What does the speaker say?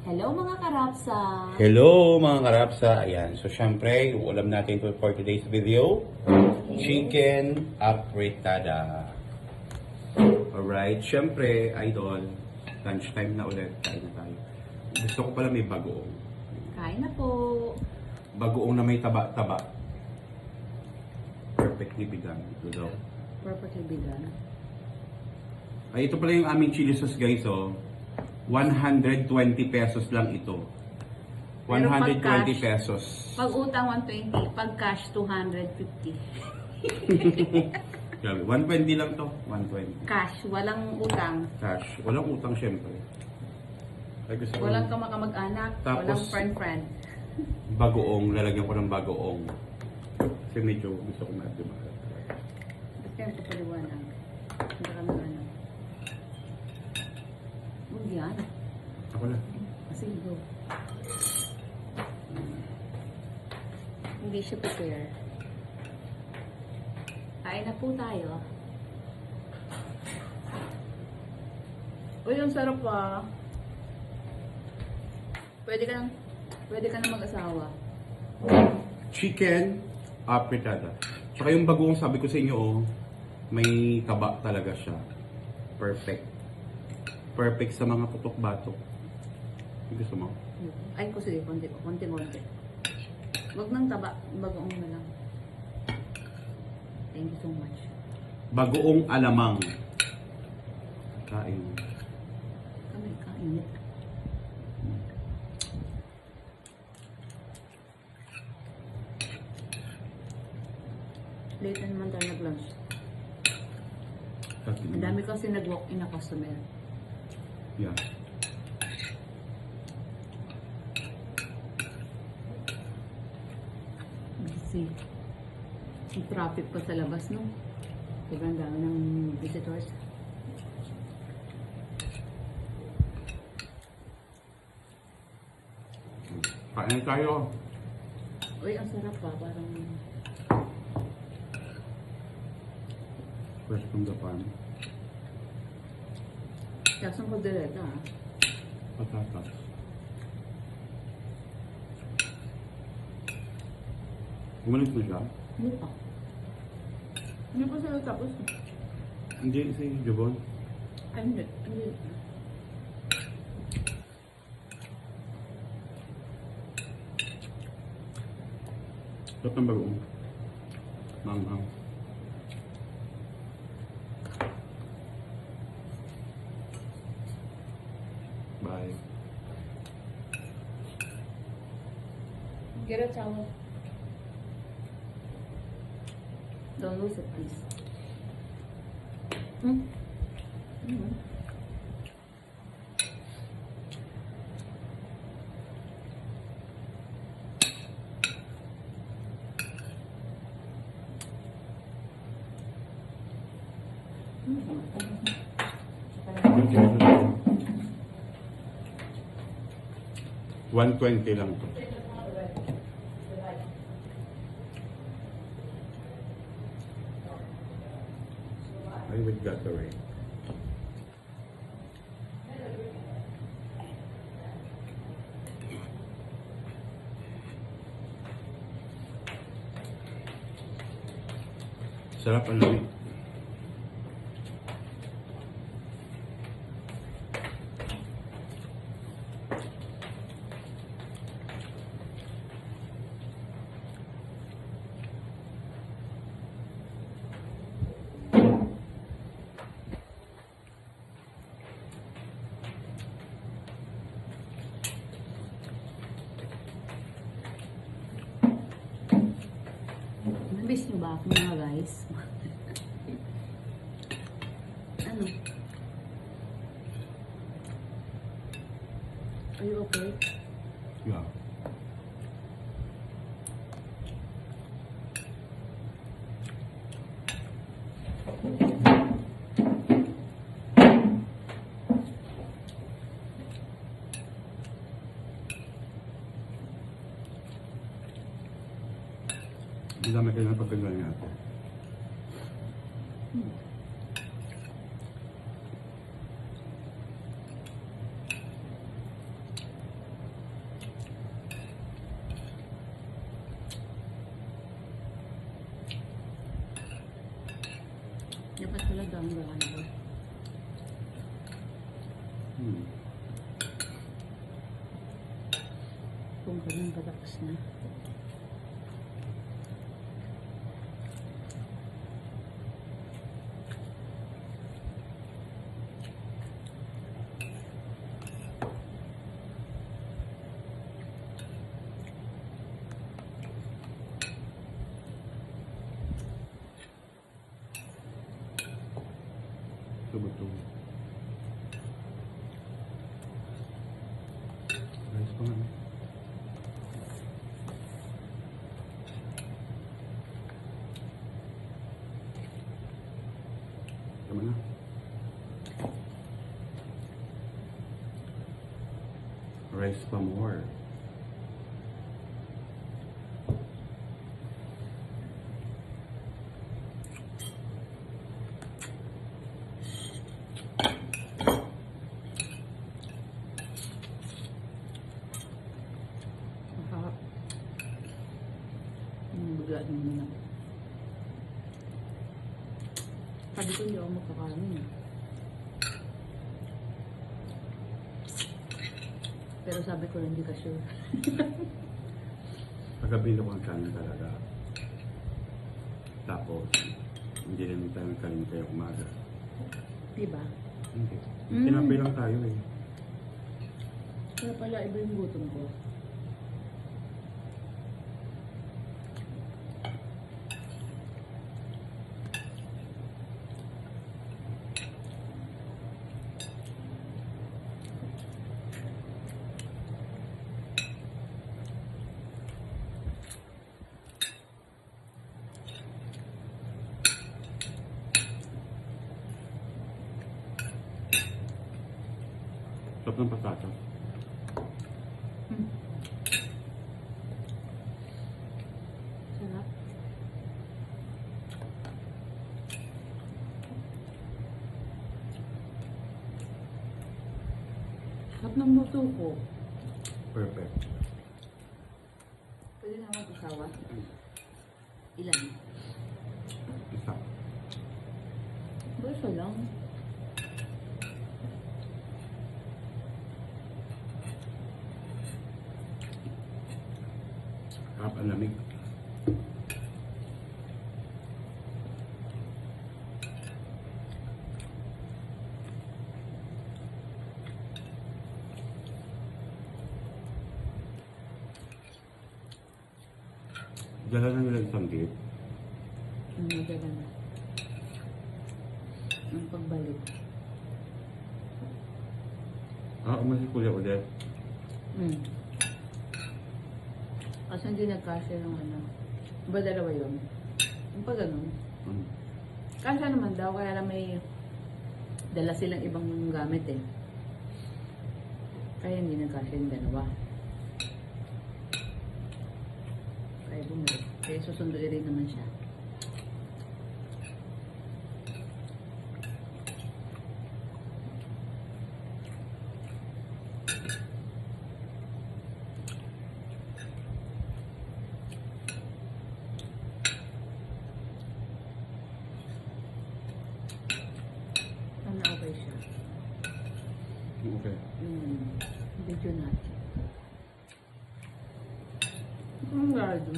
Hello mga karapsa! Hello mga karapsa! Ayan, so syempre, yung ulam natin for today's video, chicken apretada. Alright, syempre, idol, lunchtime na ulit, kain na tayo. Gusto ko pala may bagoong. Kain na po! Bagoong na may taba-taba. Perfectly bigang. Ito daw. Perfectly vegan. Ay, ito pala yung aming chili sauce guys, oh. 120 pesos lang ito. Pero pag 120 cash, pesos. Pag utang 120, pag cash 250. Grabe, 120 lang to. 120. Cash, walang utang. Cash. Walang utang syempre. Ay, gusto ko Walang kamag-anak, Tapos, walang friend-friend. bagoong. Lalagyan ko ng bagoong. Kasi medyo gusto ko medyo mahal. Ba't kayo papaliwanag? Hindi ka na ano. Huwag yan. Ako na. Kasi go. Hindi siya prepare. Kain na po tayo. Uy, ang sarap ah. Pwede ka na mag-asawa. Chicken apretada. Tsaka yung bagoong sabi ko sa inyo, oh, may taba talaga siya. Perfect. Perfect sa mga putok-batok. Gusto mo? Ay, ko sige, konti. Wag nang taba, bagoong na lang. Thank you so much. Bagoong alamang. Kain. Kami, kainit. Late na naman tayo nag-lunch. Ang dami kasi nag-walk-in na customer. Yeah. Busy. Yung traffic pa sa labas, no? Sobrang dami ng visitors. Kain tayo. Uy, ang sarap pa. Parang Fresh from the farm. kasang kaldereta, ah. Patatas. Gumalit mo siya? Hindi pa. Hindi pa sila tapos. Hindi si Jabon. Ay, hindi. Hindi. Sarap ng bagoong. Manghang. Bye. Get a towel. Don't lose it, please. Hmm? Mm-hmm. Mm-hmm. 120 lang to. I with Gatorade. Sarap ang lamig. Nabis niyo ba ako mga guys? Ano? Are you okay? Yeah. Ang dami kayo ng pagkagal natin. Dahan-dahan ko. Kung ganun patapos na. Ito ba ito? Rice pa nga. Tama na. Rice pa more. Masarap. Bigla naman ako. Sabi ko hindi ako magkakanin. Pero sabi ko hindi ka sure. Paggabi lang ang kanin talaga. Tapos, hindi rin tayo kanin kayo umaga. Diba? Hindi. Mm. Tinapay lang tayo eh. Kaya pala iba yung gutom ko. Sarap ng patata. Sarap. Sarap ng luto ko. Perfect. Pwede na mag-usawa. Ilan? Isa. Basta lang. Sarap ang lamig. Dala na nila isang gate. Madala na. Ang pagbalik. Umalis si Kuya ulit. Kasi hindi nagkasya yung ano. Ba dalawa yun? Yung pa ganun. Kasya naman daw, kaya lang may dala silang ibang gamit eh. Kaya hindi nagkasya yung dalawa. Kaya bumalik. Kaya susunduin rin naman siya. Sana okay siya. Okay. Video natin. Ang gado.